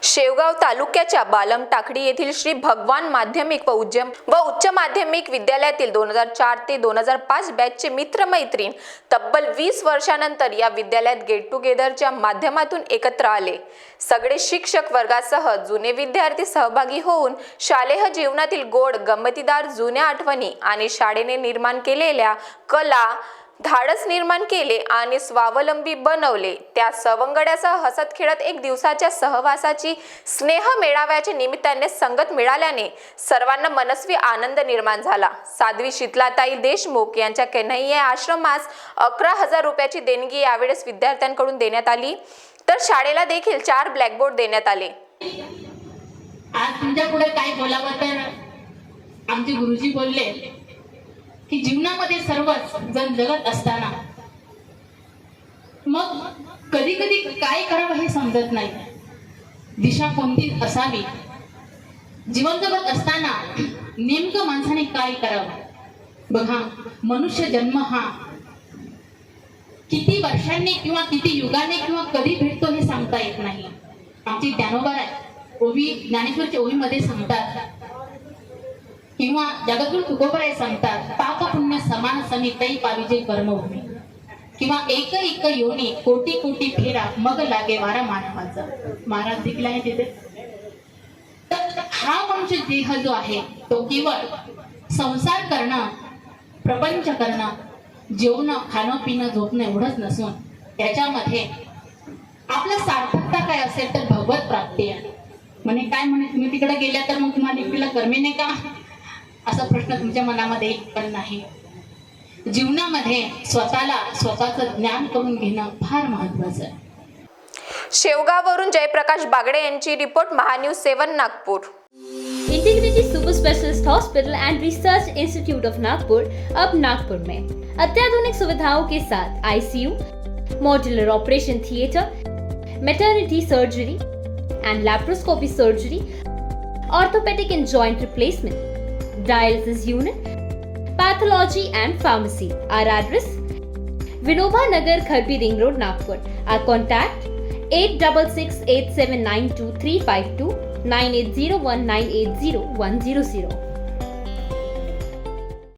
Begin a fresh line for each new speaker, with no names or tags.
शेवगाव तालुक्याच्या बालम टाकडी येथील श्री भगवान माध्यमिक व उच्च माध्यमिक विद्यालयातील 2004 ते 2005 बॅचचे मित्रमैत्रीण तब्बल 20 वर्षानंतर या विद्यालयात गेट टुगेदरच्या माध्यमातून एकत्र आले. सगळे शिक्षक वर्गासह जुने विद्यार्थी सहभागी होऊन शालेय जीवनातील गोड गमतीदार जुन्या आठवणी आणि शाळेने निर्माण केलेल्या कला धाडस निर्माण केले आणि स्वावलंबी बनवले. त्या सवंगड्यासह हसत खेळत एक दिवसाच्या सहवासाची स्नेह मेळाव्याच्या निमित्ताने संगत मिळाल्याने सर्वांना मनस्वी आनंद निर्माण झाला. साध्वी शीतलाताई देशमुख यांच्या कन्हैया आश्रमास 11,000 रुपयाची देणगी यावेळेस विद्यार्थ्यांकडून देण्यात आली, तर शाळेला देखील 4 ब्लॅकबोर्ड देण्यात आले.
आज तुमच्या पुढे काय बोलावं तर आमचे गुरुजी बोलले की जीवनामध्ये सर्वच जण जगत असताना मग कधी कधी काय करावं हे समजत नाही, दिशा कोणती असावी. जीवन जगत असताना नेमकं माणसाने काय करावं. बघा, मनुष्य जन्म हा किती वर्षांनी किंवा किती युगाने किंवा कधी भेटतो हे सांगता येत नाही. आमची ज्ञानोबा ओवी ज्ञानेश्वरच्या ओवीमध्ये सांगतात किंवा जगद्गुरु तुकोबराय सांगतात, पाप पुण्य समान समितई पाविजे कर्मभूमी, किंवा एक एक योनी कोटी कोटी फेरा मग लागे वारा मानवाचा. महाराज देखील आहे तिथे. तर हा मनुष्य देह जो आहे तो केवळ संसार करणं, प्रपंच करणं, जेवणं, खाणं, पिणं, झोपणं एवढंच नसून त्याच्यामध्ये आपलं सार्थकता काय असेल तर भगवत प्राप्ती आहे. म्हणे काय म्हणे, तुम्ही तिकडे गेल्या तर मग तुम्हाला एकटीला कर्मे नाही का, असा प्रश्न तुमच्या मनामध्ये पण नाही. जीवनामध्ये स्वतःचं ज्ञान करून घेणं फार महत्त्वाचं आहे.
शेवगाववरून जयप्रकाश बागडे यांची report, Mahanews 7 Nagpur.
Integrity super specialist hospital end research institute of Nagpur अब नागपुर में अत्याधुनिक सुविधाओं के साथ ICU, modular operation theatre, maternity surgery end laparoscopy surgery, orthopaedic end joint replacement, dialysis unit, pathology and pharmacy. Our address: Vinoba Nagar, Kharbi Ring Road, Nagpur. Our contact: 8668792352 9801980100.